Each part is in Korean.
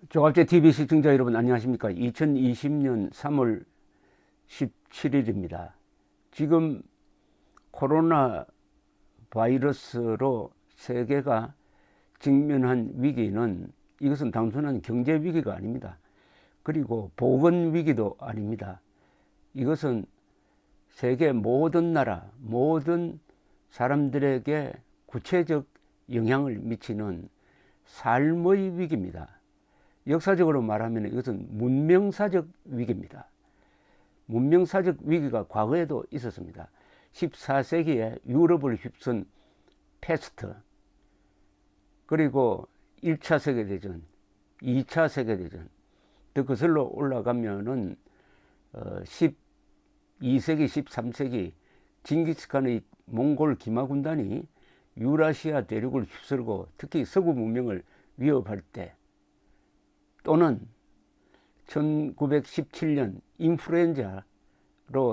조갑제 TV 시청자 여러분 안녕하십니까? 2020년 3월 17일입니다. 지금 코로나 바이러스로 세계가 직면한 위기는 이것은 단순한 경제 위기가 아닙니다. 그리고 보건 위기도 아닙니다. 이것은 세계 모든 나라, 모든 사람들에게 구체적 영향을 미치는 삶의 위기입니다. 역사적으로 말하면 이것은 문명사적 위기입니다. 문명사적 위기가 과거에도 있었습니다. 14세기에 유럽을 휩쓴 패스트, 그리고 1차 세계대전, 2차 세계대전, 더 거슬러 올라가면은 12세기, 13세기 징기스칸의 몽골 기마군단이 유라시아 대륙을 휩쓸고 특히 서구 문명을 위협할 때, 또는 1917년 인플루엔자로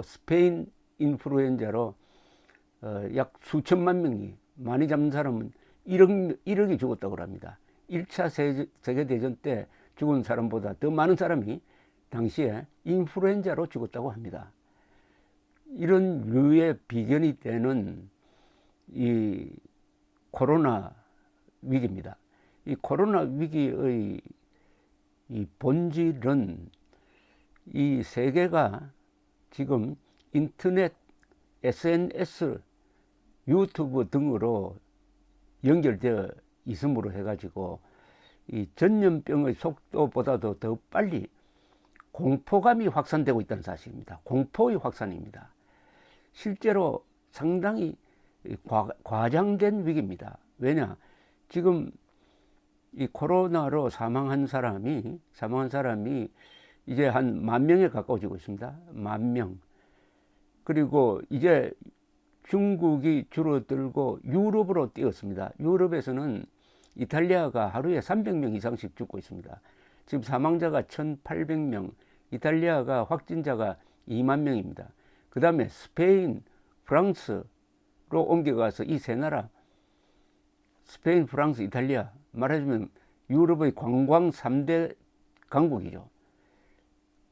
스페인 인플루엔자로 약 수천만 명이, 많이 잡는 사람은 1억이 죽었다고 합니다. 1차 세계대전 때 죽은 사람보다 더 많은 사람이 당시에 인플루엔자로 죽었다고 합니다. 이런 류의 비견이 되는 이 코로나 위기입니다. 이 코로나 위기의 이 본질은 이 세계가 지금 인터넷, SNS, 유튜브 등으로 연결되어 있음으로 해가지고 이 전염병의 속도보다도 더 빨리 공포감이 확산되고 있다는 사실입니다. 공포의 확산입니다. 실제로 상당히 과장된 위기입니다. 왜냐? 지금 이 코로나로 사망한 사람이 이제 한 10,000명에 가까워지고 있습니다. 10,000명. 그리고 이제 중국이 줄어들고 유럽으로 뛰었습니다. 유럽에서는 이탈리아가 하루에 300명 이상씩 죽고 있습니다. 지금 사망자가 1,800명, 이탈리아가 확진자가 2만 명입니다. 그 다음에 스페인, 프랑스로 옮겨가서 이 세 나라, 스페인, 프랑스, 이탈리아, 말하자면 유럽의 관광 3대 강국이죠.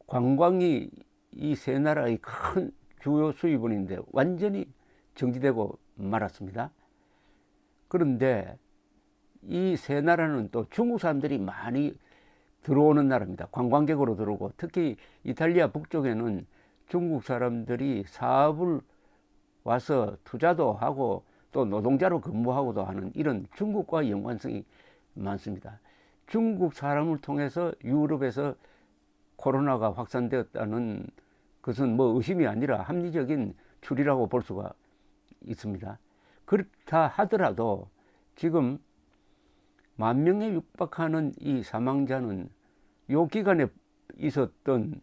관광이 이 세 나라의 큰 주요 수입원인데 완전히 정지되고 말았습니다. 그런데 이 세 나라는 또 중국 사람들이 많이 들어오는 나라입니다. 관광객으로 들어오고, 특히 이탈리아 북쪽에는 중국 사람들이 사업을 와서 투자도 하고 또 노동자로 근무하고도 하는 이런 중국과 연관성이 많습니다. 중국 사람을 통해서 유럽에서 코로나가 확산되었다는 것은 뭐 의심이 아니라 합리적인 추리라고 볼 수가 있습니다. 그렇다 하더라도 지금 10,000명에 육박하는 이 사망자는 요 기간에 있었던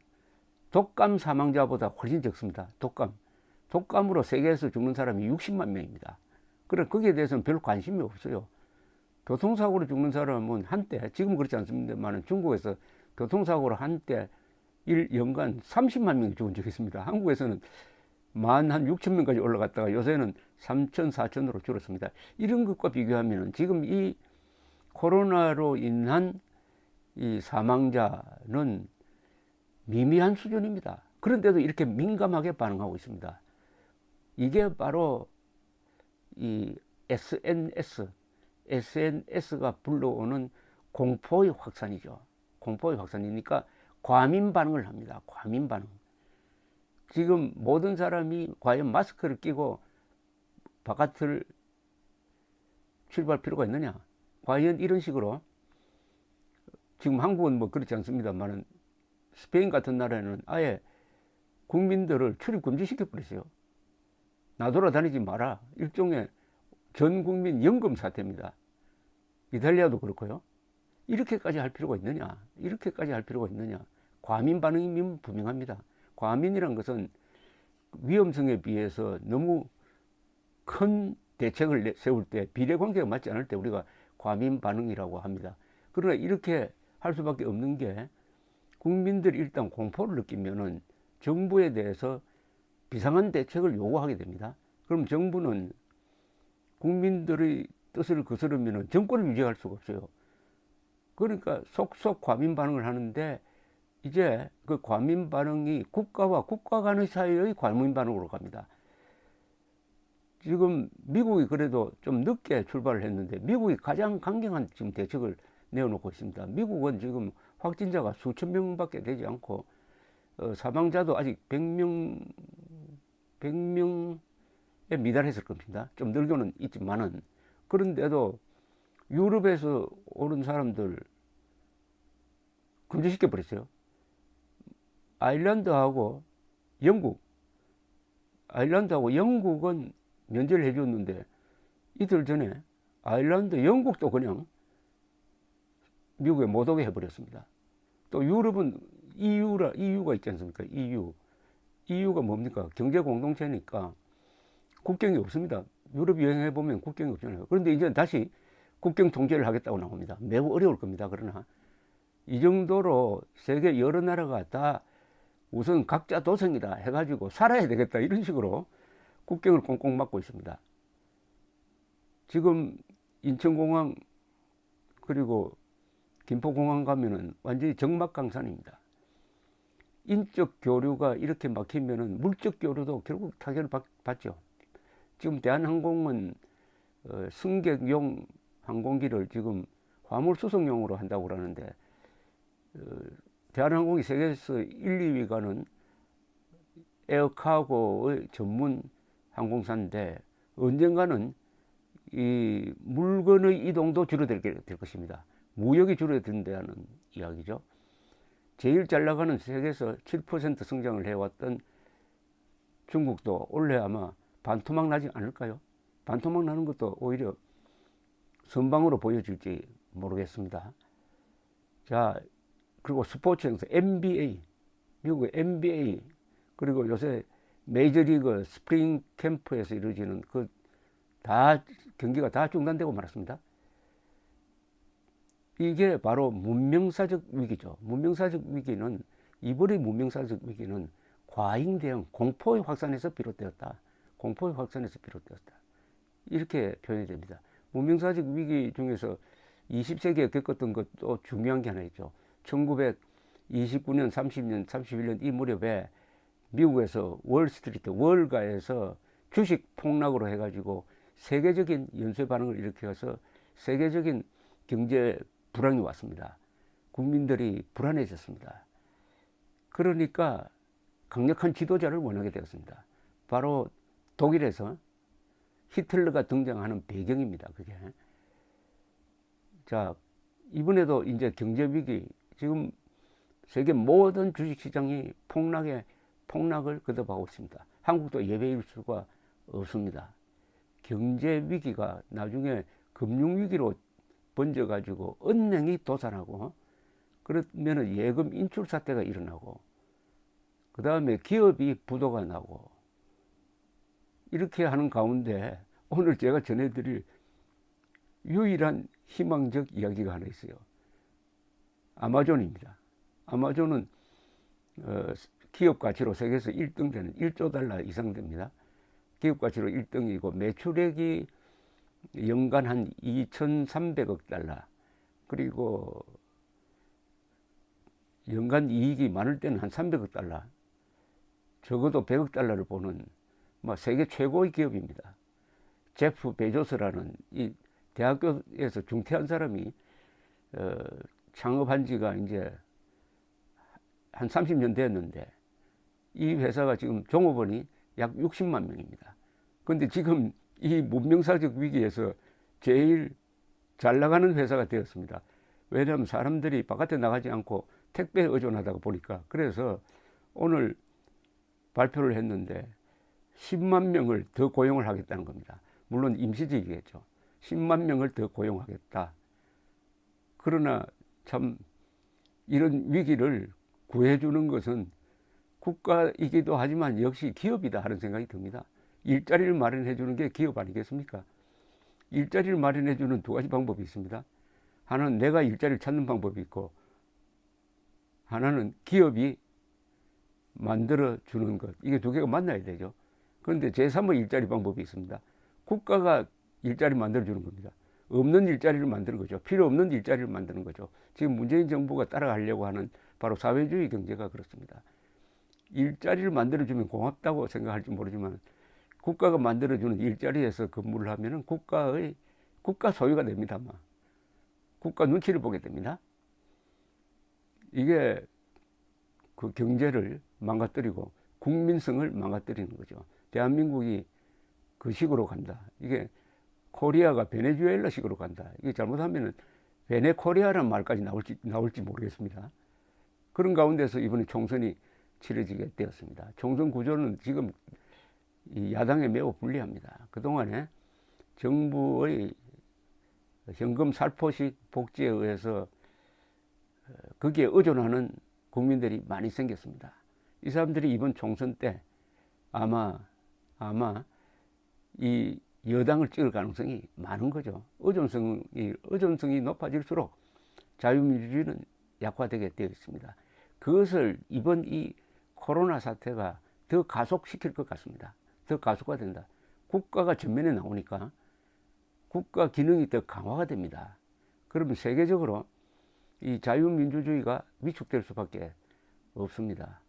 독감 사망자보다 훨씬 적습니다. 독감으로 세계에서 죽는 사람이 60만 명입니다. 그래, 거기에 대해서는 별 관심이 없어요. 교통사고로 죽는 사람은 한때, 지금 그렇지 않습니다만 중국에서 교통사고로 한때 연간 30만 명이 죽은 적이 있습니다. 한국에서는 한 6천 명까지 올라갔다가 요새는 3천, 4천으로 줄었습니다. 이런 것과 비교하면 지금 이 코로나로 인한 이 사망자는 미미한 수준입니다. 그런데도 이렇게 민감하게 반응하고 있습니다. 이게 바로 이 SNS가 불러오는 공포의 확산이죠. 공포의 확산이니까 과민 반응을 합니다. 과민 반응. 지금 모든 사람이 과연 마스크를 끼고 바깥을 출발할 필요가 있느냐? 과연 이런 식으로, 지금 한국은 뭐 그렇지 않습니다만 스페인 같은 나라에는 아예 국민들을 출입 금지시켜 버렸어요. 나돌아다니지 마라. 일종의 전 국민 연금 사태입니다. 이탈리아도 그렇고요. 이렇게까지 할 필요가 있느냐? 과민 반응이면 분명합니다. 과민이란 것은 위험성에 비해서 너무 큰 대책을 세울 때, 비례관계가 맞지 않을 때 우리가 과민 반응이라고 합니다. 그러나 이렇게 할 수밖에 없는 게, 국민들이 일단 공포를 느끼면은 정부에 대해서 비상한 대책을 요구하게 됩니다. 그럼 정부는 국민들의 뜻을 거스르면 정권을 유지할 수가 없어요. 그러니까 속속 과민 반응을 하는데 이제 그 과민 반응이 국가와 국가 간의 사이의 과민 반응으로 갑니다. 지금 미국이 그래도 좀 늦게 출발을 했는데 미국이 가장 강경한 지금 대책을 내어놓고 있습니다. 미국은 지금 확진자가 수천 명밖에 되지 않고 사망자도 아직 100명에 미달했을 겁니다. 좀 늘고는 있지만은 그런데도 유럽에서 오는 사람들 금지시켜 버렸어요. 아일랜드하고 영국은 면제를 해줬는데 이틀 전에 아일랜드, 영국도 그냥 미국에 못 오게 해버렸습니다. 또 유럽은 EU가 있지 않습니까? EU가 뭡니까? 경제 공동체니까 국경이 없습니다. 유럽 여행해 보면 국경이 없잖아요. 그런데 이제 다시 국경 통제를 하겠다고 나옵니다. 매우 어려울 겁니다. 그러나 이 정도로 세계 여러 나라가 다 우선 각자 도생이다 해가지고 살아야 되겠다 이런 식으로 국경을 꽁꽁 막고 있습니다. 지금 인천공항 그리고 김포공항 가면은 완전히 적막강산입니다. 인적 교류가 이렇게 막히면은 물적 교류도 결국 타격을 받죠. 지금 대한항공은 승객용 항공기를 지금 화물 수송용으로 한다고 그러는데 대한항공이 세계에서 1, 2위 가는 에어카고의 전문 항공사인데 언젠가는 이 물건의 이동도 줄어들게 될 것입니다. 무역이 줄어든다는 이야기죠. 제일 잘 나가는 세계에서 7% 성장을 해왔던 중국도 올해 아마 반토막 나지 않을까요? 반토막 나는 것도 오히려 선방으로 보여질지 모르겠습니다. 자, 그리고 스포츠 행사 NBA, 미국의 NBA 그리고 요새 메이저리그 스프링 캠프에서 이루어지는 그 다 경기가 다 중단되고 말았습니다. 이게 바로 문명사적 위기죠. 문명사적 위기는 이번의 문명사적 위기는 과잉 대응, 공포의 확산에서 비롯되었다. 공포의 확산에서 비롯되었다. 이렇게 표현이 됩니다. 문명사적 위기 중에서 20세기에 겪었던 것도 중요한 게 하나 있죠. 1929년, 30년, 31년 이 무렵에 미국에서 월스트리트, 월가에서 주식 폭락으로 해가지고 세계적인 연쇄 반응을 일으켜서 세계적인 경제 불황이 왔습니다. 국민들이 불안해졌습니다. 그러니까 강력한 지도자를 원하게 되었습니다. 바로 독일에서 히틀러가 등장하는 배경입니다. 그게. 자, 이번에도 이제 경제 위기, 지금 세계 모든 주식시장이 폭락을 거듭하고 있습니다. 한국도 예외일 수가 없습니다. 경제 위기가 나중에 금융 위기로 번져가지고 은행이 도산하고 그러면 예금 인출 사태가 일어나고 그 다음에 기업이 부도가 나고 이렇게 하는 가운데 오늘 제가 전해드릴 유일한 희망적 이야기가 하나 있어요. 아마존입니다. 아마존은 기업 가치로 세계에서 1등 되는 1조 달러 이상 됩니다. 기업 가치로 1등이고 매출액이 연간 한 2,300억 달러 그리고 연간 이익이 많을 때는 한 300억 달러 적어도 100억 달러를 보는 세계 최고의 기업입니다. 제프 베조스라는 이 대학교에서 중퇴한 사람이 창업한 지가 이제 한 30년 됐는데 이 회사가 지금 종업원이 약 60만 명입니다. 그런데 지금 이 문명사적 위기에서 제일 잘 나가는 회사가 되었습니다. 왜냐하면 사람들이 바깥에 나가지 않고 택배에 의존하다가 보니까 그래서 오늘 발표를 했는데 10만 명을 더 고용을 하겠다는 겁니다. 물론 임시직이겠죠. 10만 명을 더 고용하겠다. 그러나 참 이런 위기를 구해주는 것은 국가이기도 하지만 역시 기업이다 하는 생각이 듭니다. 일자리를 마련해 주는 게 기업 아니겠습니까? 일자리를 마련해 주는 두 가지 방법이 있습니다. 하나는 내가 일자리를 찾는 방법이 있고 하나는 기업이 만들어 주는 것. 이게 두 개가 만나야 되죠. 그런데 제3의 일자리 방법이 있습니다. 국가가 일자리 만들어 주는 겁니다. 없는 일자리를 만드는 거죠. 필요 없는 일자리를 만드는 거죠. 지금 문재인 정부가 따라가려고 하는 바로 사회주의 경제가 그렇습니다. 일자리를 만들어주면 고맙다고 생각할지 모르지만 국가가 만들어주는 일자리에서 근무를 하면은 국가 소유가 됩니다. 아마. 국가 눈치를 보게 됩니다. 이게 그 경제를 망가뜨리고 국민성을 망가뜨리는 거죠. 대한민국이 그 식으로 간다. 이게 코리아가 베네수엘라식으로 간다. 이게 잘못하면은 베네코리아라는 말까지 나올지 모르겠습니다. 그런 가운데서 이번에 총선이 치러지게 되었습니다. 총선 구조는 지금 이 야당에 매우 불리합니다. 그동안에 정부의 현금 살포식 복지에 의해서 거기에 의존하는 국민들이 많이 생겼습니다. 이 사람들이 이번 총선 때 아마 이 여당을 찍을 가능성이 많은 거죠. 의존성이 높아질수록 자유민주주의는 약화되게 되어 있습니다. 그것을 이번 이 코로나 사태가 더 가속시킬 것 같습니다. 더 가속화된다. 국가가 전면에 나오니까 국가 기능이 더 강화가 됩니다. 그러면 세계적으로 이 자유민주주의가 위축될 수밖에 없습니다.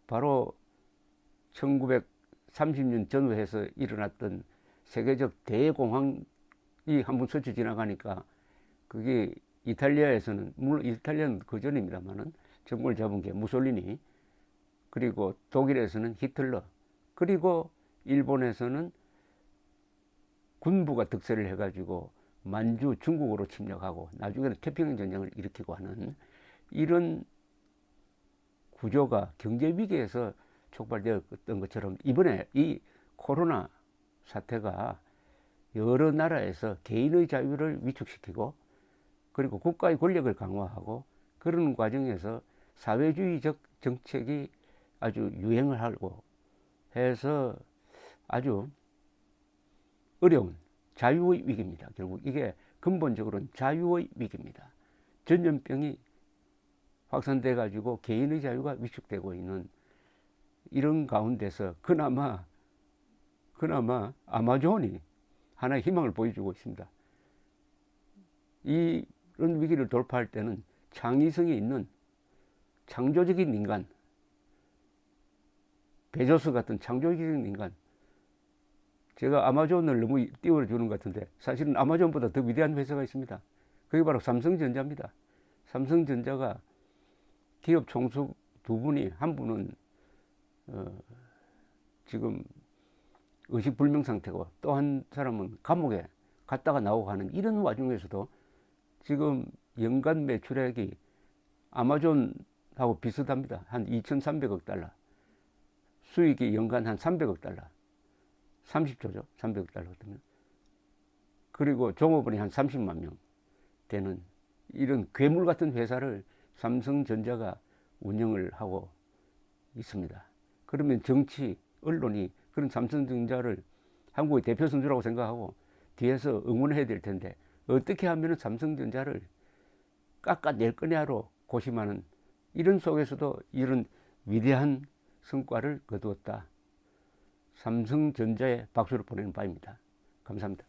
바로 1930년 전후에서 일어났던 세계적 대공황이 한번 스쳐 지나가니까 그게 이탈리아에서는, 물론 이탈리아는 그 전입니다만은 정권을 잡은 게 무솔리니, 그리고 독일에서는 히틀러, 그리고 일본에서는 군부가 득세를 해가지고 만주 중국으로 침략하고 나중에는 태평양 전쟁을 일으키고 하는 이런 구조가 경제 위기에서 촉발되었던 것처럼 이번에 이 코로나 사태가 여러 나라에서 개인의 자유를 위축시키고 그리고 국가의 권력을 강화하고 그런 과정에서 사회주의적 정책이 아주 유행을 하고 해서 아주 어려운 자유의 위기입니다. 결국 이게 근본적으로는 자유의 위기입니다. 전염병이 확산돼 가지고 개인의 자유가 위축되고 있는 이런 가운데서 그나마 아마존이 하나의 희망을 보여주고 있습니다. 이런 위기를 돌파할 때는 창의성이 있는 창조적인 인간, 베조스 같은 창조적인 인간, 제가 아마존을 너무 띄워주는 것 같은데 사실은 아마존보다 더 위대한 회사가 있습니다. 그게 바로 삼성전자입니다. 삼성전자가 기업 총수 두 분이, 한 분은 지금 의식불명 상태고 또 한 사람은 감옥에 갔다가 나오고 하는 이런 와중에서도 지금 연간 매출액이 아마존하고 비슷합니다. 한 2,300억 달러. 수익이 연간 한 300억 달러. 30조죠. 300억 달러 같으면. 그리고 종업원이 한 30만 명 되는 이런 괴물 같은 회사를 삼성전자가 운영을 하고 있습니다. 그러면 정치, 언론이 그런 삼성전자를 한국의 대표 선수라고 생각하고 뒤에서 응원해야 될 텐데 어떻게 하면 삼성전자를 깎아낼 거냐로 고심하는 이런 속에서도 이런 위대한 성과를 거두었다. 삼성전자에 박수를 보내는 바입니다. 감사합니다.